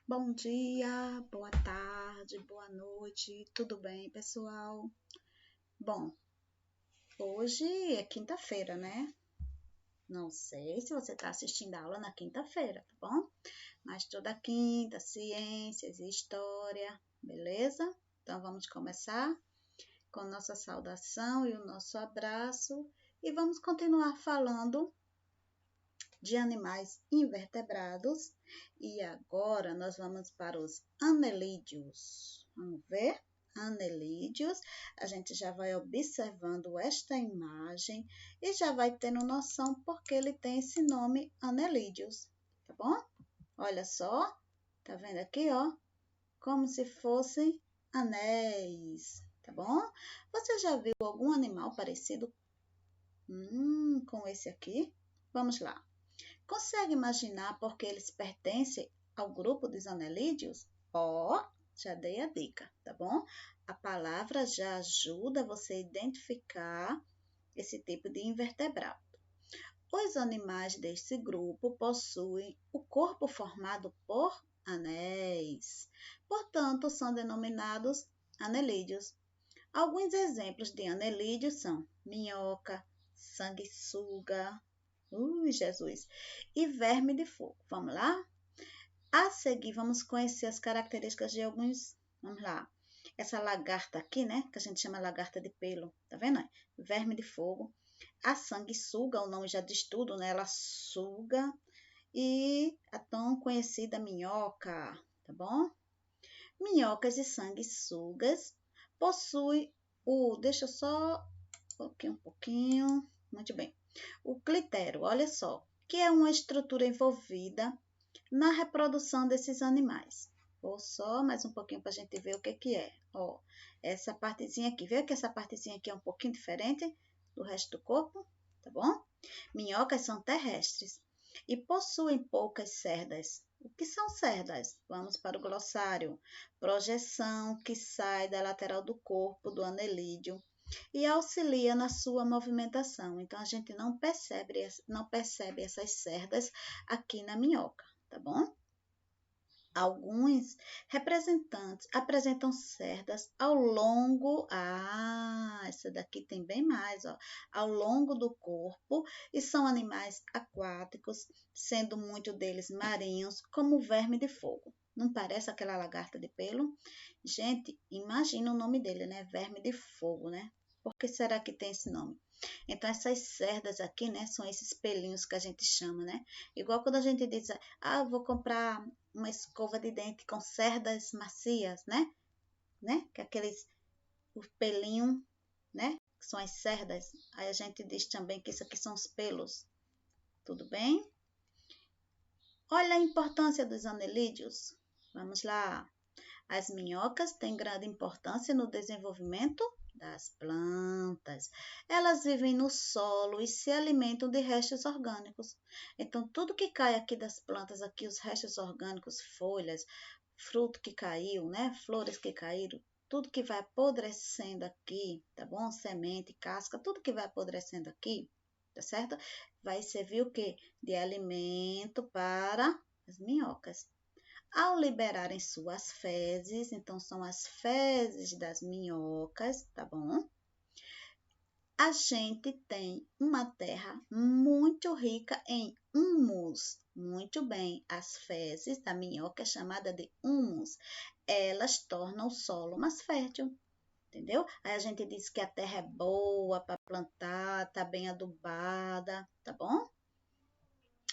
Bom dia, boa tarde, boa noite, tudo bem, pessoal? Bom, hoje é quinta-feira, né? Não sei se você está assistindo a aula na quinta-feira, tá bom? Mas toda quinta, ciências e história, beleza? Então vamos começar com nossa saudação e o nosso abraço e vamos continuar falando de animais invertebrados. E agora nós vamos para os anelídeos. Vamos ver? Anelídeos. A gente já vai observando esta imagem e já vai tendo noção porque ele tem esse nome anelídeos, tá bom? Olha só, tá vendo aqui, ó? Como se fossem anéis, tá bom? Você já viu algum animal parecido com esse aqui? Vamos lá. Consegue imaginar por que eles pertencem ao grupo dos anelídeos? Já dei a dica, tá bom? A palavra já ajuda você a identificar esse tipo de invertebrado. Os animais deste grupo possuem o corpo formado por anéis, portanto, são denominados anelídeos. Alguns exemplos de anelídeos são minhoca, sanguessuga, Jesus! E verme de fogo. Vamos lá? A seguir, vamos conhecer as características de alguns. Vamos lá. Essa lagarta aqui, né? Que a gente chama lagarta de pelo. Tá vendo? Verme de fogo. A sanguessuga, o nome já diz tudo, né? Ela suga. E a tão conhecida minhoca, tá bom? Minhocas e sanguessugas possuem o. Deixa eu só. Um pouquinho. Muito bem. O clitério, olha só, que é uma estrutura envolvida na reprodução desses animais. Vou só mais um pouquinho para a gente ver o que é. Ó, essa partezinha aqui, vê que essa partezinha aqui é um pouquinho diferente do resto do corpo, tá bom? Minhocas são terrestres e possuem poucas cerdas. O que são cerdas? Vamos para o glossário. Projeção que sai da lateral do corpo do anelídeo e auxilia na sua movimentação. Então, a gente não percebe essas cerdas aqui na minhoca, tá bom? Alguns representantes apresentam cerdas ao longo, essa daqui tem bem mais, ó, ao longo do corpo e são animais aquáticos, sendo muitos deles marinhos, como o verme de fogo. Não parece aquela lagarta de pelo? Gente, imagina o nome dele, né? Verme de fogo, né? Por que será que tem esse nome? Então, essas cerdas aqui, né, são esses pelinhos que a gente chama, né? Igual quando a gente diz, eu vou comprar uma escova de dente com cerdas macias, né? Que é aqueles, os pelinhos, né? Que são as cerdas. Aí a gente diz também que isso aqui são os pelos. Tudo bem? Olha a importância dos anelídeos. Vamos lá. As minhocas têm grande importância no desenvolvimento das plantas. Elas vivem no solo e se alimentam de restos orgânicos. Então, tudo que cai aqui das plantas, aqui os restos orgânicos, folhas, fruto que caiu, né? Flores que caíram, tudo que vai apodrecendo aqui, tá bom? Semente, casca, tudo que vai apodrecendo aqui, tá certo? Vai servir o quê? De alimento para as minhocas. Ao liberarem suas fezes, então são as fezes das minhocas, tá bom? A gente tem uma terra muito rica em humus. Muito bem, as fezes da minhoca é chamada de humus. Elas tornam o solo mais fértil, entendeu? Aí a gente diz que a terra é boa para plantar, tá bem adubada, tá bom?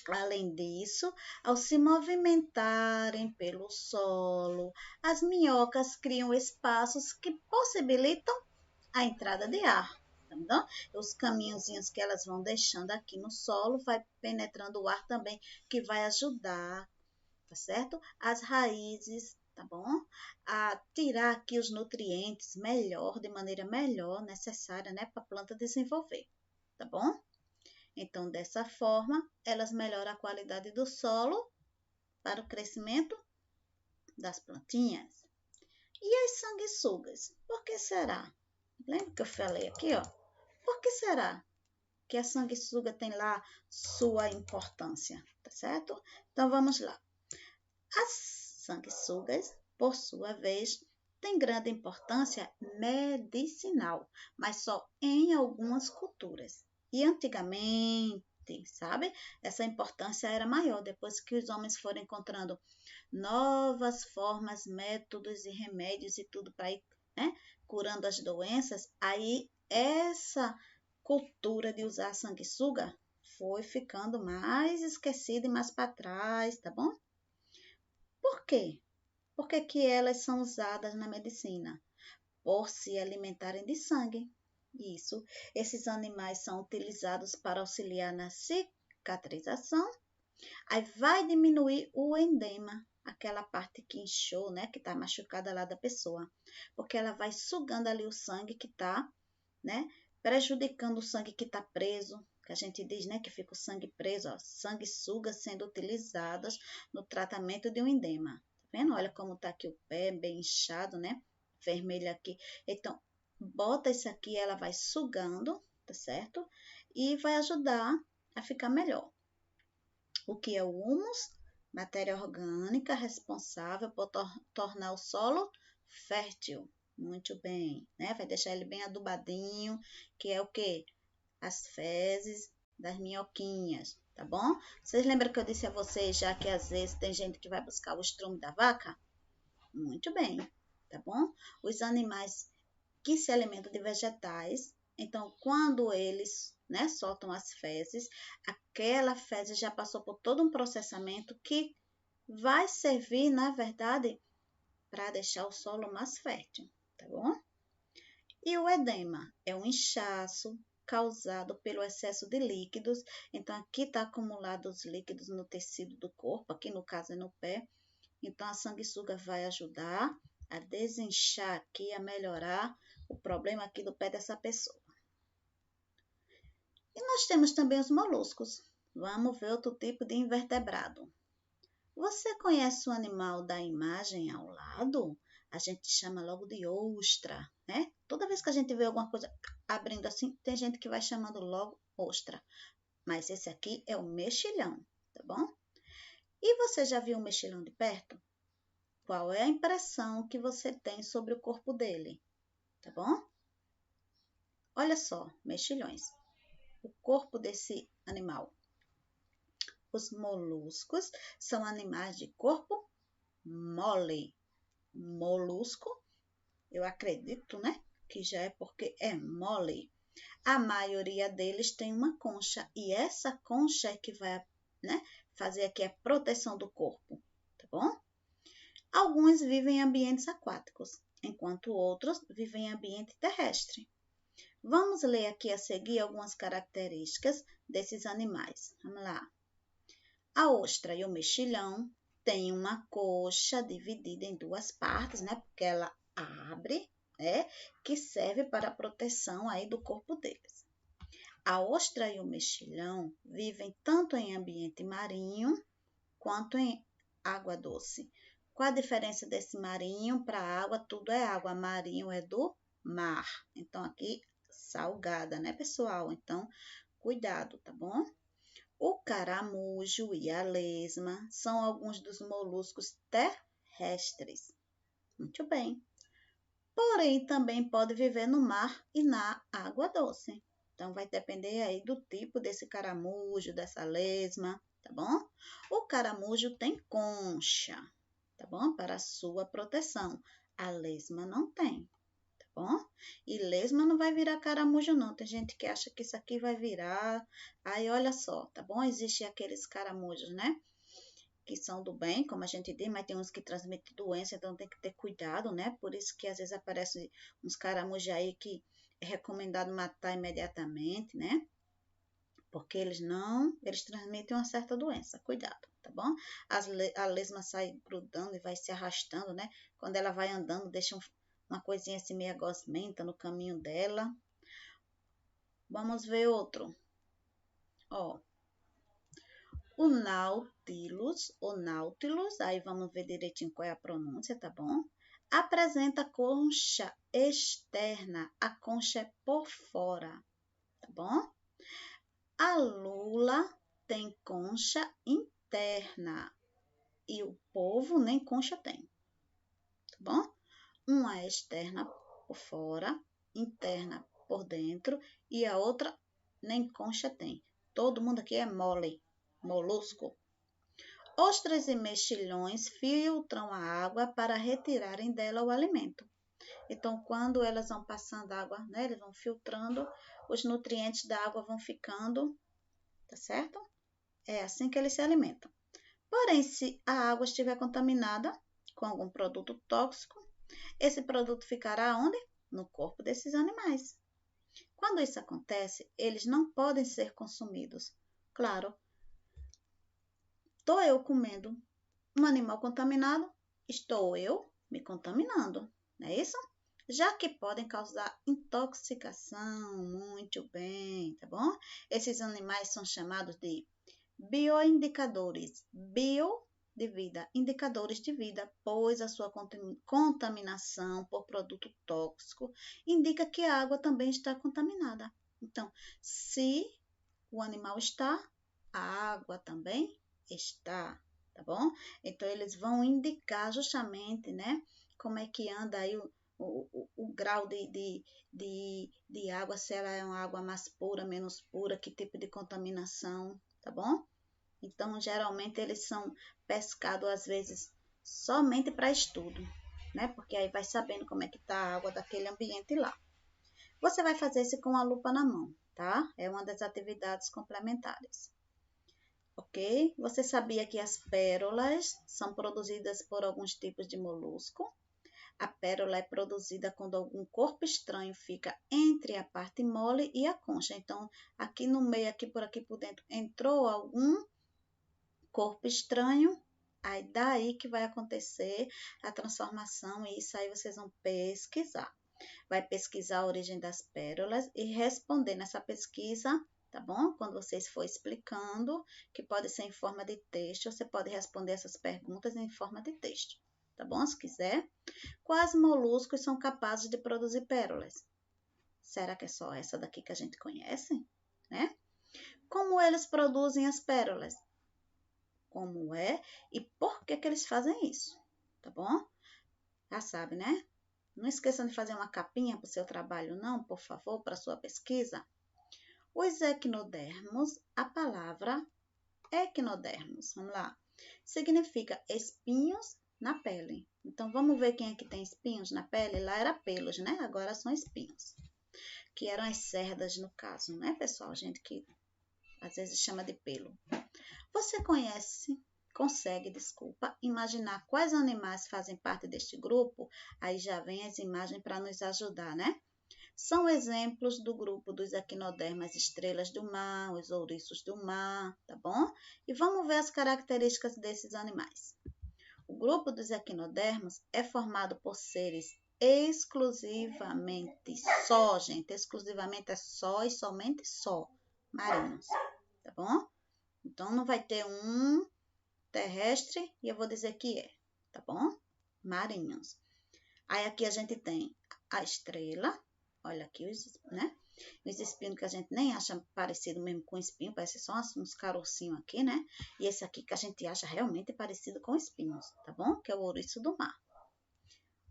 Além disso, ao se movimentarem pelo solo, as minhocas criam espaços que possibilitam a entrada de ar. Tá? Os caminhozinhos que elas vão deixando aqui no solo vai penetrando o ar também, que vai ajudar, tá certo? As raízes, tá bom? A tirar aqui os nutrientes melhor, de maneira melhor necessária, né, para a planta desenvolver, tá bom? Então, dessa forma, elas melhoram a qualidade do solo para o crescimento das plantinhas. E as sanguessugas? Por que será? Lembra que eu falei aqui, ó? Por que será que a sanguessuga tem lá sua importância, tá certo? Então, vamos lá. As sanguessugas, por sua vez, têm grande importância medicinal, mas só em algumas culturas. E antigamente, sabe, essa importância era maior depois que os homens foram encontrando novas formas, métodos e remédios e tudo para ir, né, curando as doenças. Aí essa cultura de usar sanguessuga foi ficando mais esquecida e mais para trás, tá bom? Por quê? Por que que elas são usadas na medicina? Por se alimentarem de sangue. Isso, esses animais são utilizados para auxiliar na cicatrização. Aí vai diminuir o edema, aquela parte que inchou, né, que está machucada lá da pessoa, porque ela vai sugando ali o sangue que está, né, prejudicando o sangue que está preso, que a gente diz, né, que fica o sangue preso, ó, sanguessugas sendo utilizadas no tratamento de um edema. Tá vendo? Olha como está aqui o pé, bem inchado, né, vermelho aqui. Então, bota isso aqui, ela vai sugando, tá certo? E vai ajudar a ficar melhor. O que é o humus? Matéria orgânica responsável por tornar o solo fértil. Muito bem, né? Vai deixar ele bem adubadinho, que é o quê? As fezes das minhoquinhas, tá bom? Vocês lembram que eu disse a vocês já que às vezes tem gente que vai buscar o estrume da vaca? Muito bem, tá bom? Os animais que se alimentam de vegetais, então quando eles, né, soltam as fezes, aquela fezes já passou por todo um processamento que vai servir, na verdade, para deixar o solo mais fértil, tá bom? E o edema é um inchaço causado pelo excesso de líquidos. Então, aqui está acumulado os líquidos no tecido do corpo, aqui no caso é no pé. Então, a sanguessuga vai ajudar a desinchar aqui, a melhorar o problema aqui do pé dessa pessoa. E nós temos também os moluscos. Vamos ver outro tipo de invertebrado. Você conhece o animal da imagem ao lado? A gente chama logo de ostra, né? Toda vez que a gente vê alguma coisa abrindo assim, tem gente que vai chamando logo ostra. Mas esse aqui é o mexilhão, tá bom? E você já viu um mexilhão de perto? Qual é a impressão que você tem sobre o corpo dele? Tá bom? Olha só, mexilhões. O corpo desse animal. Os moluscos são animais de corpo mole. Molusco, eu acredito, né? Que já é porque é mole. A maioria deles tem uma concha e essa concha é que vai, né, fazer aqui a proteção do corpo, tá bom? Alguns vivem em ambientes aquáticos, enquanto outros vivem em ambiente terrestre. Vamos ler aqui a seguir algumas características desses animais. Vamos lá. A ostra e o mexilhão têm uma coxa dividida em duas partes, né? Porque ela abre, né? Que serve para a proteção aí do corpo deles. A ostra e o mexilhão vivem tanto em ambiente marinho quanto em água doce. Qual a diferença desse marinho para água? Tudo é água. Marinho é do mar. Então, aqui, salgada, né, pessoal? Então, cuidado, tá bom? O caramujo e a lesma são alguns dos moluscos terrestres. Muito bem. Porém, também pode viver no mar e na água doce. Então, vai depender aí do tipo desse caramujo, dessa lesma, tá bom? O caramujo tem concha, tá bom? Para sua proteção. A lesma não tem, tá bom? E lesma não vai virar caramujo, não. Tem gente que acha que isso aqui vai virar. Aí, olha só, tá bom? Existem aqueles caramujos, né? Que são do bem, como a gente diz, mas tem uns que transmitem doença, então tem que ter cuidado, né? Por isso que às vezes aparecem uns caramujos aí que é recomendado matar imediatamente, né? Porque eles transmitem uma certa doença. Cuidado, tá bom? A lesma sai grudando e vai se arrastando, né? Quando ela vai andando, deixa uma coisinha assim meio gosmenta no caminho dela. Vamos ver outro. Ó, o Nautilus, aí vamos ver direitinho qual é a pronúncia, tá bom? Apresenta concha externa, a concha é por fora, tá bom? A lula tem concha interna. e o polvo nem concha tem, tá bom? Uma é externa por fora, interna por dentro e a outra nem concha tem. Todo mundo aqui é mole, molusco. Ostras e mexilhões filtram a água para retirarem dela o alimento. Então, quando elas vão passando água, né, eles vão filtrando, os nutrientes da água vão ficando, tá certo? É assim que eles se alimentam. Porém, se a água estiver contaminada com algum produto tóxico, esse produto ficará onde? No corpo desses animais. Quando isso acontece, eles não podem ser consumidos. Claro, estou eu comendo um animal contaminado, estou eu me contaminando, não é isso? Já que podem causar intoxicação, muito bem, tá bom? Esses animais são chamados de bioindicadores. Bio de vida, indicadores de vida, pois a sua contaminação por produto tóxico indica que a água também está contaminada. Então, se o animal está, a água também está, tá bom? Então, eles vão indicar justamente, né, como é que anda aí o grau de água, se ela é uma água mais pura, menos pura, que tipo de contaminação, tá bom? Então, geralmente, eles são pescados, às vezes, somente para estudo, né? Porque aí vai sabendo como é que está a água daquele ambiente lá. Você vai fazer isso com a lupa na mão, tá? É uma das atividades complementares. Ok? Você sabia que as pérolas são produzidas por alguns tipos de molusco? A pérola é produzida quando algum corpo estranho fica entre a parte mole e a concha. Então, aqui no meio, aqui por dentro, entrou algum corpo estranho, aí daí que vai acontecer a transformação e isso aí vocês vão pesquisar. Vai pesquisar a origem das pérolas e responder nessa pesquisa, tá bom? Quando vocês for explicando, que pode ser em forma de texto, você pode responder essas perguntas em forma de texto, tá bom? Se quiser. Quais moluscos são capazes de produzir pérolas? Será que é só essa daqui que a gente conhece, né? Como eles produzem as pérolas? Como é e por que eles fazem isso, tá bom? Já sabe, né? Não esqueçam de fazer uma capinha para o seu trabalho, não, por favor, para a sua pesquisa. Os equinodermos, a palavra equinodermos, vamos lá, significa espinhos na pele. Então, vamos ver quem é que tem espinhos na pele? Lá era pelos, né? Agora são espinhos, que eram as cerdas no caso, né, pessoal? Gente que às vezes chama de pelo. Você consegue, imaginar quais animais fazem parte deste grupo? Aí já vem as imagens para nos ajudar, né? São exemplos do grupo dos equinodermas, estrelas do mar, os ouriços do mar, tá bom? E vamos ver as características desses animais. O grupo dos equinodermos é formado por seres exclusivamente só, gente, exclusivamente é só e somente só, marinhos, tá bom? Então, não vai ter um terrestre e eu vou dizer que é, tá bom? Marinhos. Aí aqui a gente tem a estrela, olha aqui né? Os espinhos que a gente nem acha parecido mesmo com espinho, parece só uns carocinhos aqui, né? E esse aqui que a gente acha realmente parecido com espinhos, tá bom? Que é o ouriço do mar.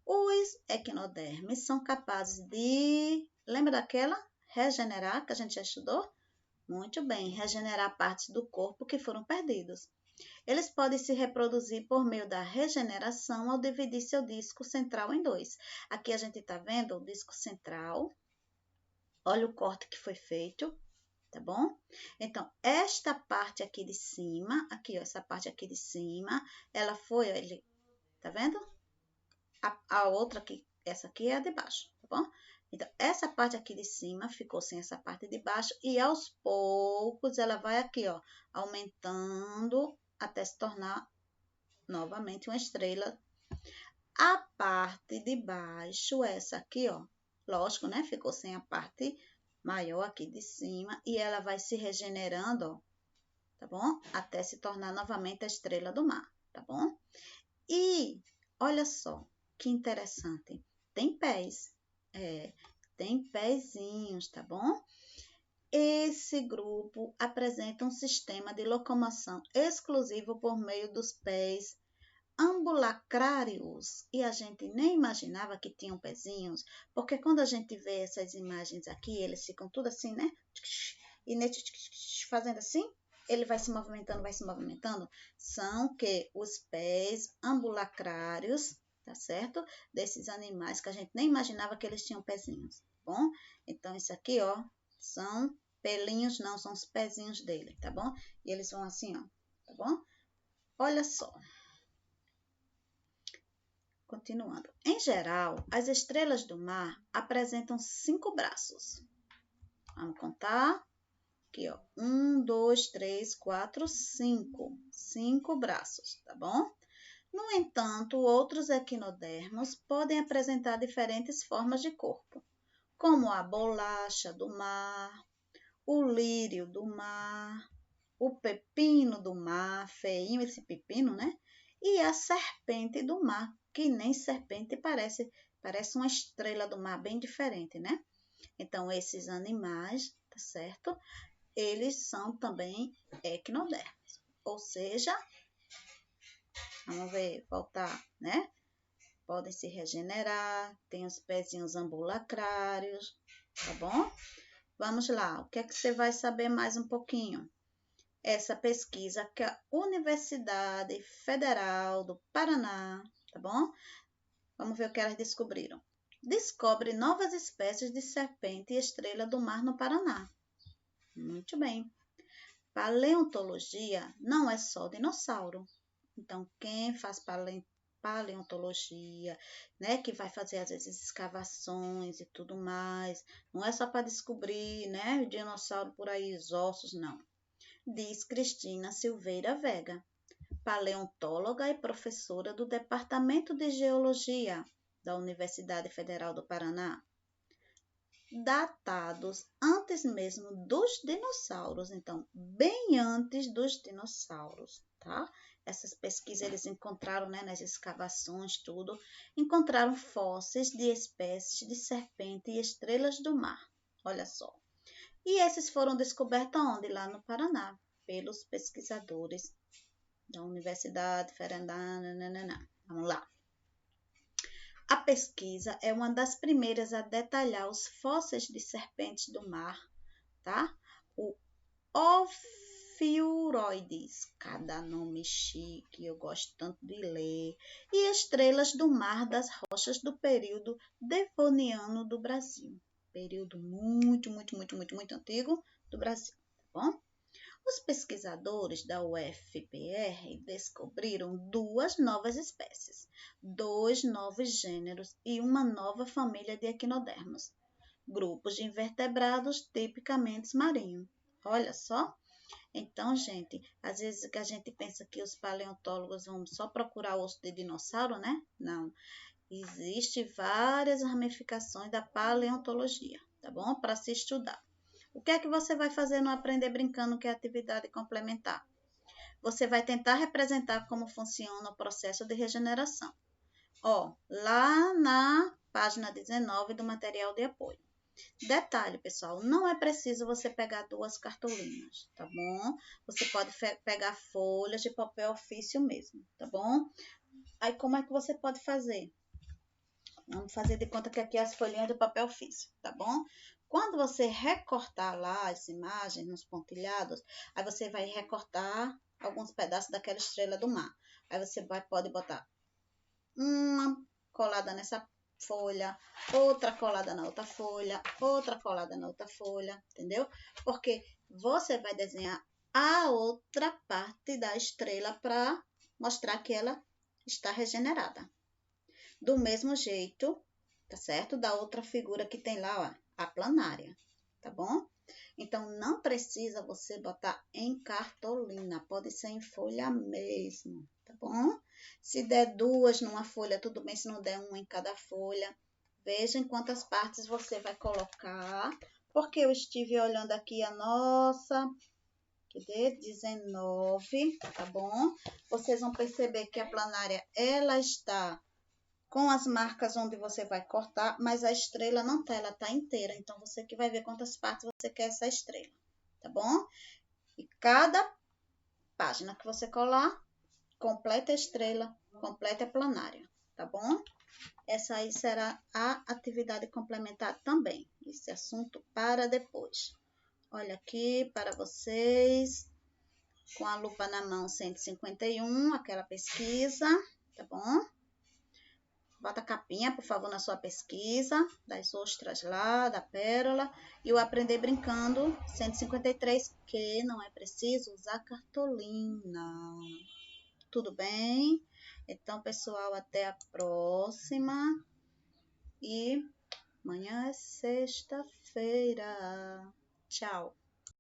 Os equinodermes são capazes de, lembra daquela? Regenerar, que a gente já estudou? Muito bem, regenerar partes do corpo que foram perdidos. Eles podem se reproduzir por meio da regeneração ao dividir seu disco central em dois. Aqui a gente está vendo o disco central. Olha o corte que foi feito, tá bom? Então, esta parte aqui de cima, aqui, ó, essa parte aqui de cima, ela foi, ó, tá vendo? A outra aqui, essa aqui é a de baixo, tá bom? Então, essa parte aqui de cima ficou sem essa parte de baixo e aos poucos ela vai aqui, ó, aumentando até se tornar novamente uma estrela. A parte de baixo, essa aqui, ó, lógico, né? Ficou sem a parte maior aqui de cima e ela vai se regenerando, ó, tá bom? Até se tornar novamente a estrela do mar, tá bom? E olha só que interessante, tem pés, tem pezinhos, tá bom? Esse grupo apresenta um sistema de locomoção exclusivo por meio dos pés ambulacrários, e a gente nem imaginava que tinham pezinhos, porque quando a gente vê essas imagens aqui, eles ficam tudo assim, né? E fazendo assim, ele vai se movimentando. São que os pés ambulacrários, tá certo? Desses animais que a gente nem imaginava que eles tinham pezinhos, tá bom? Então, isso aqui, ó, são pelinhos, não, são os pezinhos dele, tá bom? E eles vão assim, ó, tá bom? Olha só. Continuando. Em geral, as estrelas do mar apresentam 5 braços. Vamos contar? Aqui, ó. 1, 2, 3, 4, 5. 5 braços, tá bom? No entanto, outros equinodermos podem apresentar diferentes formas de corpo, como a bolacha do mar, o lírio do mar, o pepino do mar, feinho esse pepino, né? E a serpente do mar, que nem serpente parece uma estrela do mar bem diferente, né? Então, esses animais, tá certo? Eles são também equinodermos, ou seja, vamos ver, voltar, né? Podem se regenerar, tem os pezinhos ambulacrários, tá bom? Vamos lá, o que é que você vai saber mais um pouquinho? Essa pesquisa que a Universidade Federal do Paraná, tá bom? Vamos ver o que elas descobriram. Descobre novas espécies de serpente e estrela do mar no Paraná. Muito bem. Paleontologia não é só dinossauro. Então, quem faz paleontologia, né, que vai fazer às vezes escavações e tudo mais, não é só para descobrir, né, o dinossauro por aí, os ossos, não. Diz Cristina Silveira Vega, paleontóloga e professora do Departamento de Geologia da Universidade Federal do Paraná. Datados antes mesmo dos dinossauros, então, bem antes dos dinossauros, tá? Essas pesquisas eles encontraram, né, nas escavações, tudo, encontraram fósseis de espécies de serpente e estrelas do mar, olha só. E esses foram descobertos onde? Lá no Paraná, pelos pesquisadores da Universidade Federal. Vamos lá. A pesquisa é uma das primeiras a detalhar os fósseis de serpentes do mar, tá? O Ophiuroides, cada nome chique, eu gosto tanto de ler, e estrelas do mar das rochas do período Devoniano do Brasil. Período muito antigo do Brasil, tá bom? Os pesquisadores da UFPR descobriram 2 novas espécies, 2 novos gêneros e uma nova família de equinodermos, grupos de invertebrados tipicamente marinhos. Olha só! Então, gente, às vezes que a gente pensa que os paleontólogos vão só procurar osso de dinossauro, né? Não. Existem várias ramificações da paleontologia, tá bom? Para se estudar. O que é que você vai fazer no Aprender Brincando, que é atividade complementar? Você vai tentar representar como funciona o processo de regeneração. Ó, lá na página 19 do material de apoio. Detalhe, pessoal, não é preciso você pegar 2 cartolinas, tá bom? Você pode pegar folhas de papel ofício mesmo, tá bom? Aí, como é que você pode fazer? Vamos fazer de conta que aqui é as folhinhas de papel ofício, tá bom? Quando você recortar lá as imagens nos pontilhados, aí você vai recortar alguns pedaços daquela estrela do mar. Aí você pode botar uma colada nessa folha, outra colada na outra folha, outra colada na outra folha, entendeu? Porque você vai desenhar a outra parte da estrela para mostrar que ela está regenerada. Do mesmo jeito, tá certo? Da outra figura que tem lá, ó, a planária, tá bom? Então, não precisa você botar em cartolina, pode ser em folha mesmo, tá bom? Se der 2 numa folha, tudo bem, se não der 1 em cada folha. Veja em quantas partes você vai colocar, porque eu estive olhando aqui a nossa, cadê? 19, tá bom? Vocês vão perceber que a planária, ela está com as marcas onde você vai cortar, mas a estrela não tá, ela tá inteira. Então, você que vai ver quantas partes você quer essa estrela, tá bom? E cada página que você completa estrela, completa planária, tá bom? Essa aí será a atividade complementar também. Esse assunto para depois. Olha aqui para vocês, com a lupa na mão, 151, aquela pesquisa, tá bom? Bota a capinha, por favor, na sua pesquisa, das ostras lá, da pérola. E o Aprender Brincando, 153, que não é preciso usar cartolina. Tudo bem? Então, pessoal, até a próxima. E amanhã é sexta-feira. Tchau.